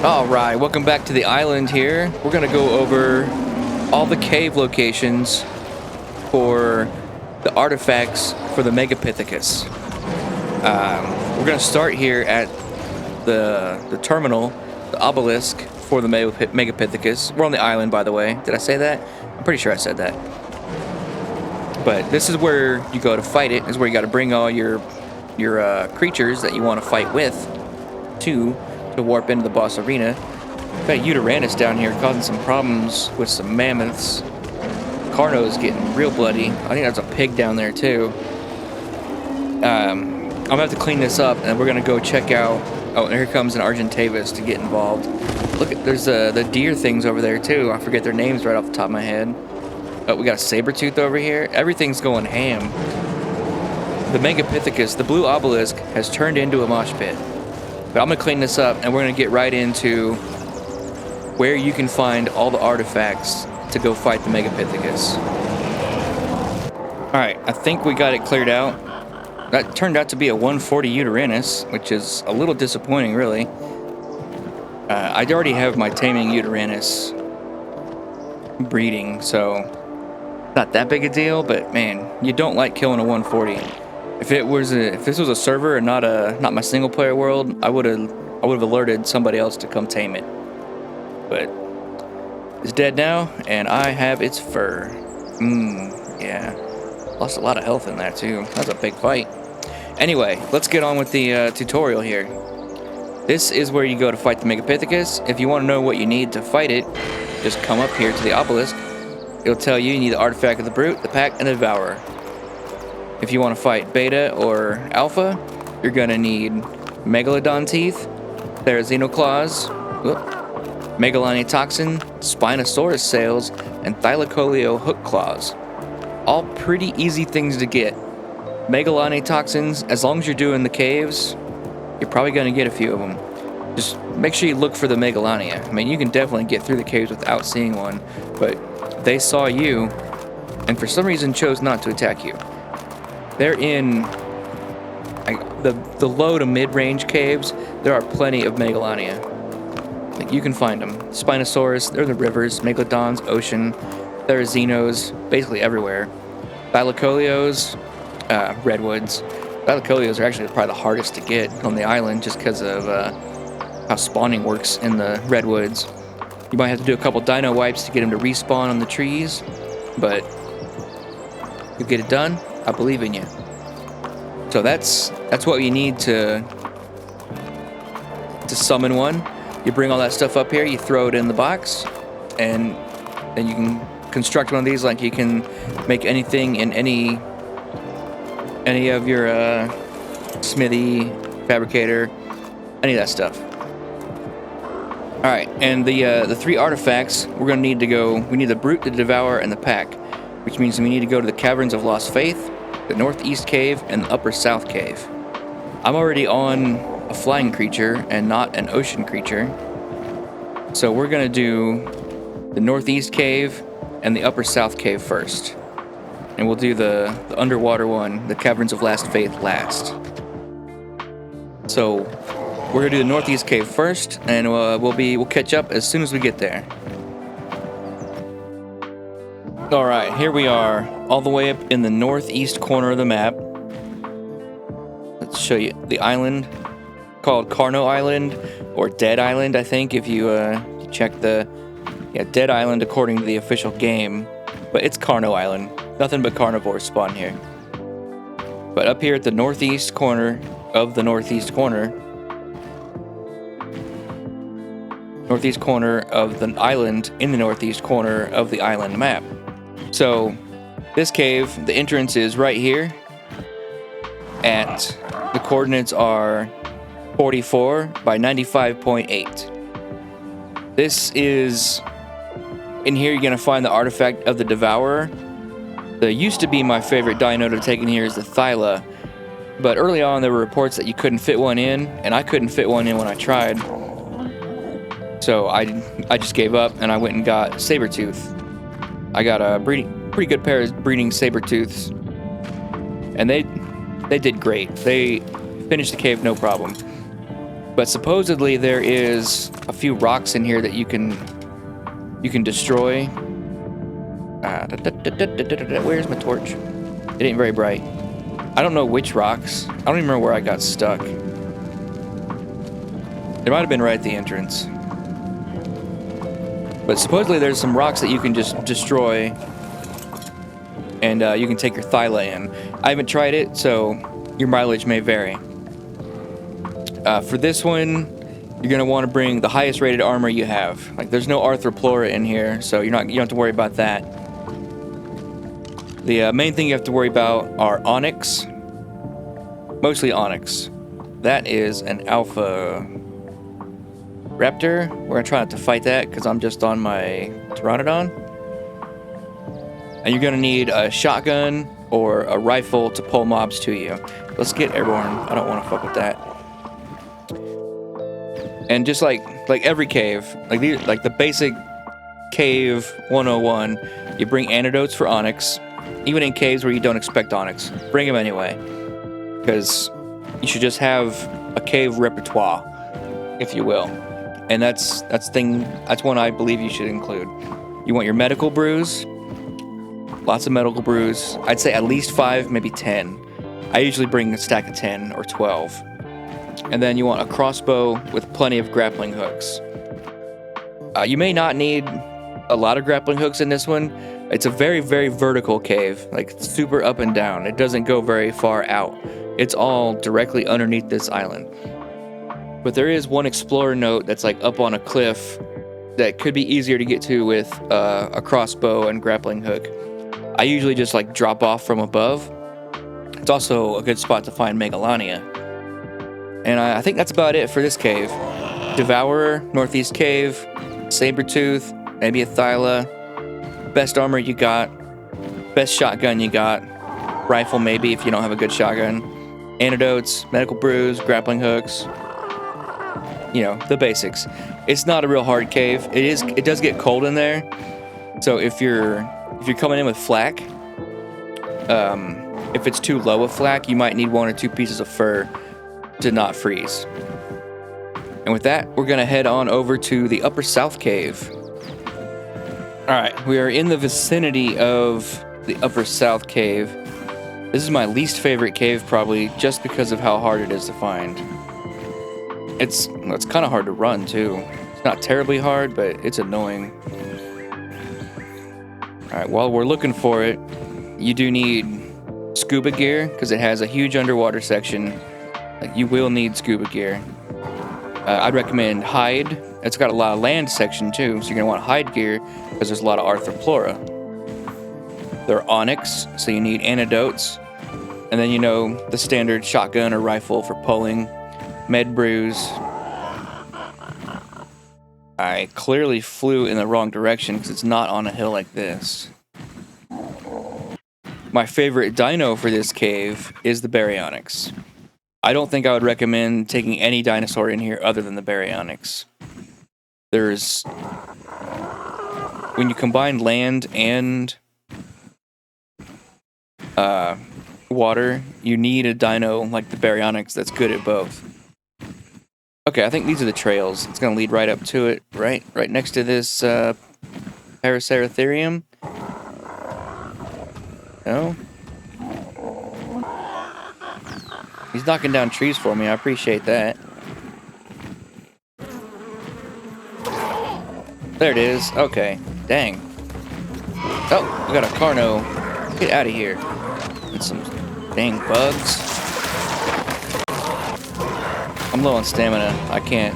Alright, welcome back to the island here. We're gonna go over all the cave locations for the artifacts for the Megapithecus. We're gonna start here at the terminal, the Obelisk for the Megapithecus. We're on the island, by the way. Did I say that? I'm pretty sure I said that. But this is where you go to fight it. This is where you gotta bring all your creatures that you want to fight with to warp into the boss arena. Got Uranus down here causing some problems with some mammoths. Carno's getting real bloody. I think there's a pig down there too. I'm gonna have to clean this up, and we're gonna go check out. Oh, and here comes an Argentavis to get involved. Look, there's the deer things over there too. I forget their names right off the top of my head. Oh, we got a saber-tooth over here. Everything's going ham. The Megapithecus, the blue obelisk, has turned into a mosh pit. But I'm going to clean this up, and we're going to get right into where you can find all the artifacts to go fight the Megapithecus. Alright, I think we got it cleared out. That turned out to be a 140 Uranus, which is a little disappointing, really. I already have my taming Uranus breeding, so not that big a deal, but man, you don't like killing a 140. If this was a server and not my single player world, I would have alerted somebody else to come tame it. But it's dead now, and I have its fur. Yeah. Lost a lot of health in that too. That was a big fight. Anyway, let's get on with the tutorial here. This is where you go to fight the Megapithecus. If you want to know what you need to fight it, just come up here to the obelisk. It'll tell you need the artifact of the Brute, the Pack, and the Devourer. If you want to fight Beta or Alpha, you're going to need Megalodon Teeth, Therizino Claws, Megalani Toxin, Spinosaurus Sails, and Thylacoleo Hook Claws. All pretty easy things to get. Megalani Toxins, as long as you're doing the caves, you're probably going to get a few of them. Just make sure you look for the Megalania. I mean, you can definitely get through the caves without seeing one, but they saw you, and for some reason chose not to attack you. They're in the low to mid-range caves. There are plenty of Megalania. Like, you can find them. Spinosaurus, they're in the rivers, Megalodons, ocean, Therizinos, basically everywhere. Thylacoleos, redwoods. Thylacoleos are actually probably the hardest to get on the island just because of how spawning works in the redwoods. You might have to do a couple dino wipes to get them to respawn on the trees, but you'll get it done. I believe in you. So that's what you need to summon one. You bring all that stuff up here, you throw it in the box, and then you can construct one of these. Like, you can make anything in any of your smithy, fabricator, any of that stuff. Alright, and the three artifacts we're gonna need to go. We need the Brute, the Devourer, and the Pack, which means we need to go to the Caverns of Lost Faith, the Northeast Cave, and the Upper South Cave. I'm already on a flying creature and not an ocean creature, so we're gonna do the Northeast Cave and the Upper South Cave first, and we'll do the underwater one, the Caverns of Lost Faith, last. So we're gonna do the Northeast Cave first, and we'll catch up as soon as we get there. Alright, here we are, all the way up in the northeast corner of the map. Let's show you the island, called Carno Island, or Dead Island, I think, if you check Dead Island according to the official game. But it's Carno Island. Nothing but carnivores spawn here. But up here at the northeast corner of the northeast corner of the island, in the northeast corner of the island map. So, this cave, the entrance is right here, the coordinates are 44 by 95.8. This is, in here you're going to find the artifact of the Devourer. The used to be my favorite dino to take in here is the Thyla, but early on there were reports that you couldn't fit one in, and I couldn't fit one in when I tried. So I just gave up, and I went and got Sabertooth. I got a pretty good pair of breeding Sabertooths, and they did great. They finished the cave no problem. But supposedly there is a few rocks in here that you can destroy. Where's my torch? It ain't very bright. I don't know which rocks. I don't even remember where I got stuck. It might have been right at the entrance. But supposedly there's some rocks that you can just destroy, and you can take your Thyla in. I haven't tried it, so your mileage may vary. For this one, you're gonna want to bring the highest rated armor you have. Like, there's no Arthroplora in here, so you don't have to worry about that. The main thing you have to worry about are Onyx. Mostly Onyx. That is an Alpha Raptor. We're gonna try not to fight that because I'm just on my Pteranodon. And you're gonna need a shotgun or a rifle to pull mobs to you. Let's get airborne. I don't want to fuck with that. And just like every cave, like the basic cave 101, you bring antidotes for Onyx. Even in caves where you don't expect Onyx, bring them anyway, because you should just have a cave repertoire, if you will. And that's one I believe you should include. You want your medical brews, lots of medical brews. I'd say at least 5, maybe 10. I usually bring a stack of 10 or 12. And then you want a crossbow with plenty of grappling hooks. You may not need a lot of grappling hooks in this one. It's a very, very vertical cave, like super up and down. It doesn't go very far out. It's all directly underneath this island. But there is one explorer note that's like up on a cliff that could be easier to get to with a crossbow and grappling hook. I usually just like drop off from above. It's also a good spot to find Megalania. And I think that's about it for this cave. Devourer, Northeast Cave, Sabertooth, maybe a Thyla. Best armor you got, best shotgun you got, rifle maybe if you don't have a good shotgun, antidotes, medical brews, grappling hooks, you know, the basics. It's not a real hard cave. It does get cold in there, so if you're coming in with flak, if it's too low of flak, you might need 1 or 2 pieces of fur to not freeze. And with that, we're gonna head on over to the Upper South Cave. Alright, we are in the vicinity of the Upper South Cave. This is my least favorite cave, probably, just because of how hard it is to find. It's kind of hard to run, too. It's not terribly hard, but it's annoying. Alright, while we're looking for it, you do need scuba gear, because it has a huge underwater section. Like, you will need scuba gear. I'd recommend hide. It's got a lot of land section too, so you're gonna want hide gear because there's a lot of Arthroplora. There are Onyx, so you need antidotes. And then, you know, the standard shotgun or rifle for pulling. Med brews. I clearly flew in the wrong direction because it's not on a hill like this. My favorite dino for this cave is the Baryonyx. I don't think I would recommend taking any dinosaur in here other than the Baryonyx. When you combine land and water, you need a dino like the Baryonyx that's good at both. Okay, I think these are the trails. It's gonna lead right up to it, right next to this Paraceratherium. No? He's knocking down trees for me. I appreciate that. There it is. Okay. Dang. Oh, we got a Carno. Get out of here. Get some dang bugs. I'm low on stamina. I can't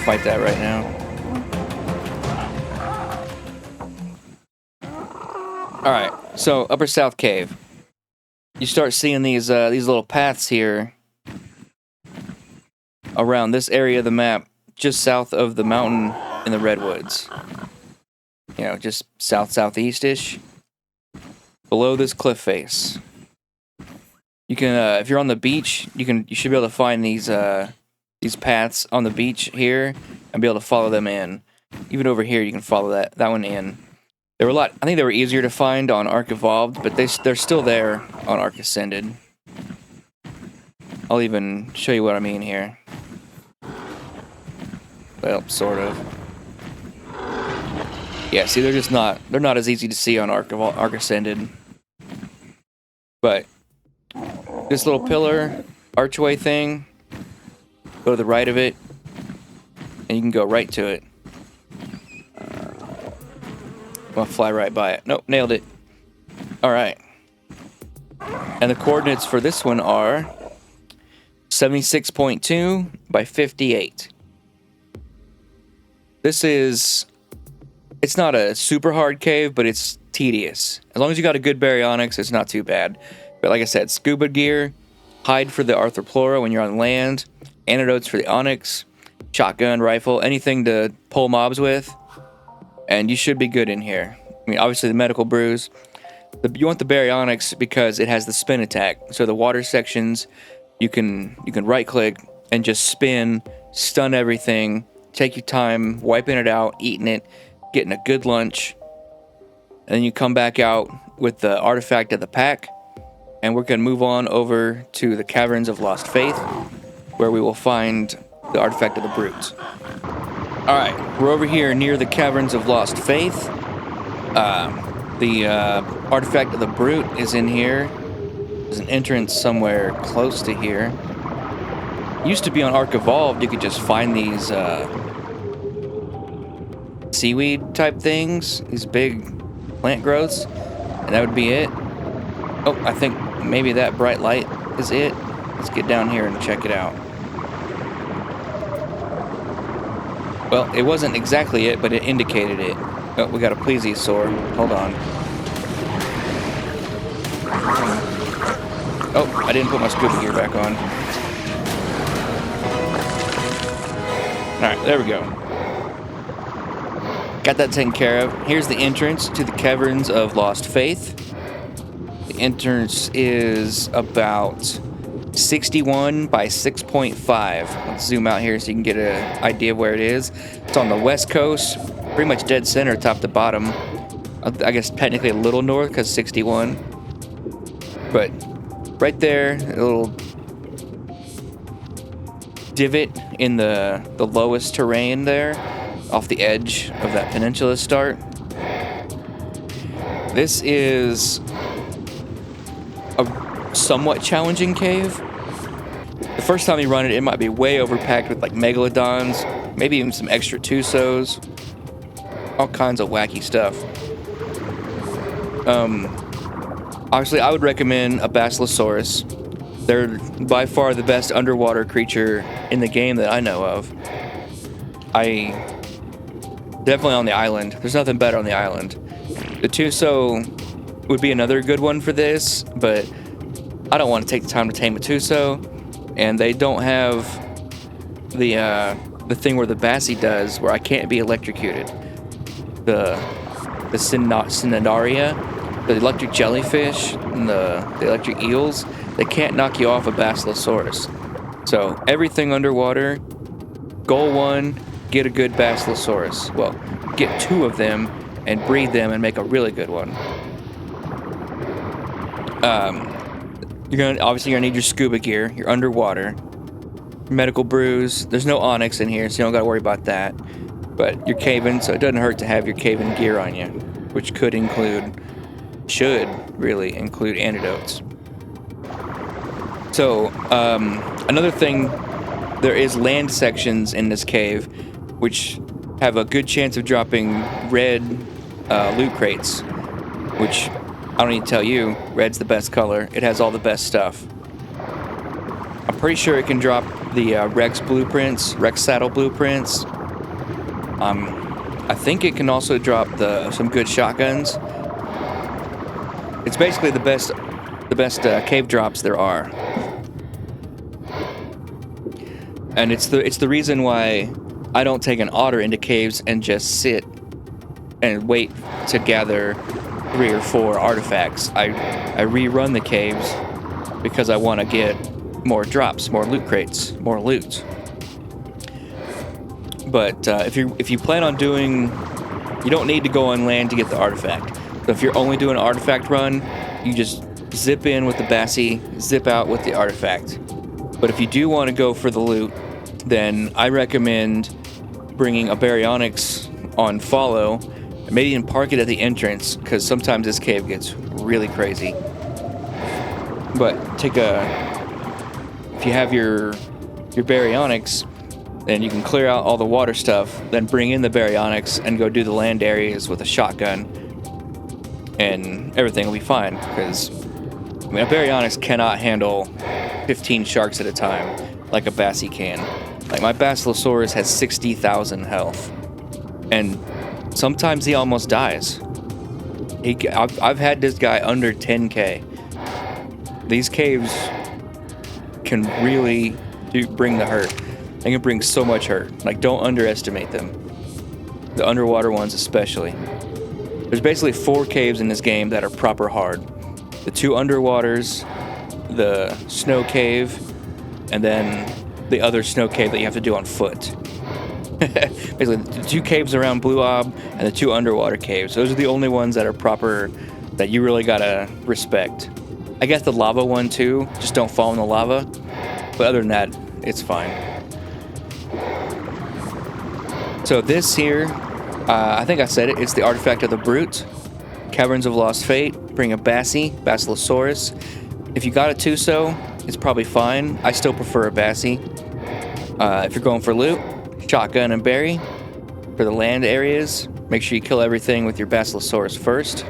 fight that right now. Alright, so Upper South Cave. You start seeing these little paths here around this area of the map, just south of the mountain in the redwoods. You know, just southeast-ish. Below this cliff face. You can, if you're on the beach, you should be able to find these paths on the beach here and be able to follow them in. Even over here, you can follow that one in. They were I think they were easier to find on Ark Evolved, but they're still there on Ark Ascended. I'll even show you what I mean here. Well, sort of. Yeah, see, they're not as easy to see on Ark Ascended. But this little pillar, archway thing, go to the right of it, and you can go right to it. I'll fly right by it. Nope, nailed it. Alright. And the coordinates for this one are 76.2 by 58. This is... It's not a super hard cave, but it's tedious. As long as you got a good baryonyx, it's not too bad. But like I said, scuba gear, hide for the arthroplora when you're on land, antidotes for the onyx, shotgun, rifle, anything to pull mobs with, and you should be good in here. I mean, obviously the medical brews. You want the baryonyx because it has the spin attack. So the water sections, you can right click and just spin, stun everything, take your time wiping it out, eating it, getting a good lunch, and then you come back out with the artifact of the pack, and we're going to move on over to the Caverns of Lost Faith, where we will find the artifact of the brute. Alright, we're over here near the Caverns of Lost Faith. The artifact of the brute is in here. There's an entrance somewhere close to here. Used to be on Ark Evolved, you could just find these seaweed type things, these big plant growths, and that would be it. Oh, I think maybe that bright light is it. Let's get down here and check it out. Well, it wasn't exactly it, but it indicated it. Oh, we got a plesiosaur. Hold on. Oh, I didn't put my scuba gear back on. Alright, there we go. Got that taken care of. Here's the entrance to the Caverns of Lost Faith. The entrance is about 61 by 6.5. Let's zoom out here so you can get an idea of where it is. It's on the west coast, pretty much dead center, top to bottom. I guess technically a little north because 61. But right there, a little divot in the lowest terrain there, off the edge of that peninsula start. This is a somewhat challenging cave. The first time you run it, it might be way overpacked with like megalodons, maybe even some extra Tusos, all kinds of wacky stuff. Obviously, I would recommend a Basilosaurus. They're by far the best underwater creature in the game that I know of. Definitely on the island. There's nothing better on the island. The Tuso would be another good one for this, but I don't want to take the time to tame a Tuso, and they don't have the thing where the Bassie does, where I can't be electrocuted. The Cnidaria, the electric jellyfish, and the electric eels, they can't knock you off a Basilosaurus. So everything underwater, goal one, get a good Basilosaurus. Well, get 2 of them and breed them and make a really good one. Obviously you're gonna need your scuba gear, your underwater, medical brews. There's no onyx in here, so you don't gotta worry about that. But you're caving, so it doesn't hurt to have your caving gear on you, which should really include antidotes. So, another thing, there is land sections in this cave, which have a good chance of dropping red loot crates, which I don't need to tell you, red's the best color. It has all the best stuff. I'm pretty sure it can drop the Rex saddle blueprints. I think it can also drop some good shotguns. It's basically the best cave drops there are. And it's the reason why I don't take an otter into caves and just sit and wait to gather 3 or 4 artifacts. I rerun the caves because I want to get more drops, more loot crates, more loot. But if you plan on doing, you don't need to go on land to get the artifact. So if you're only doing an artifact run, you just zip in with the Bassie, zip out with the artifact. But if you do want to go for the loot, then I recommend bringing a baryonyx on follow, and maybe even park it at the entrance, because sometimes this cave gets really crazy. But if you have your baryonyx, then you can clear out all the water stuff, then bring in the baryonyx and go do the land areas with a shotgun, and everything will be fine, because I mean, a baryonyx cannot handle 15 sharks at a time like a Bassie can. Like, my Basilosaurus has 60,000 health, and sometimes he almost dies. I've had this guy under 10k. These caves can really bring the hurt. They can bring so much hurt. Like, don't underestimate them. The underwater ones especially. There's basically 4 caves in this game that are proper hard. The 2 underwaters, the snow cave, and then the other snow cave that you have to do on foot. Basically, the 2 caves around Blue Ob and the 2 underwater caves. Those are the only ones that are proper, that you really gotta respect. I guess the lava one too, just don't fall in the lava. But other than that, it's fine. So this here, I think I said it, it's the artifact of the Brute. Caverns of Lost Faith, bring a Basilosaurus. If you got a Tuso, it's probably fine. I still prefer a Bassie. If you're going for loot, shotgun and berry. For the land areas, make sure you kill everything with your Basilosaurus first.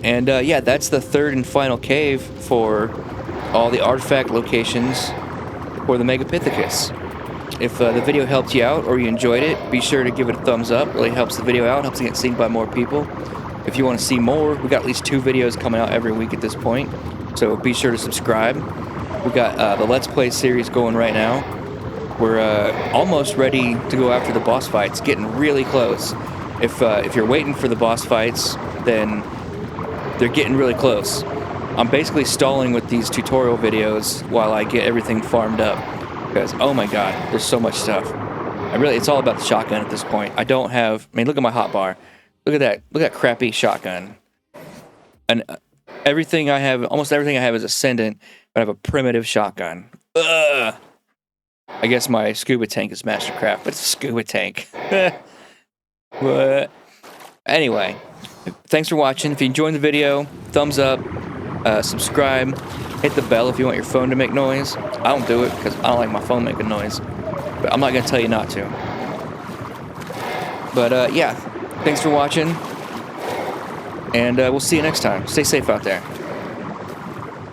And yeah, that's the 3rd and final cave for all the artifact locations for the Megapithecus. If the video helped you out or you enjoyed it, be sure to give it a thumbs up. It really helps the video out, helps it get seen by more people. If you want to see more, we got at least 2 videos coming out every week at this point, so be sure to subscribe. We got the Let's Play series going right now. We're almost ready to go after the boss fights, getting really close. If you're waiting for the boss fights, then they're getting really close. I'm basically stalling with these tutorial videos while I get everything farmed up, because oh my god, there's so much stuff. It's all about the shotgun at this point. I don't have, I mean, look at my hotbar. Look at that. Look at that crappy shotgun. And everything I have, almost everything I have is Ascendant, but I have a primitive shotgun. Ugh. I guess my scuba tank is Mastercraft, but it's a scuba tank. But anyway, thanks for watching. If you enjoyed the video, thumbs up, subscribe, hit the bell if you want your phone to make noise. I don't do it because I don't like my phone making noise, but I'm not going to tell you not to. But yeah, thanks for watching, and we'll see you next time. Stay safe out there.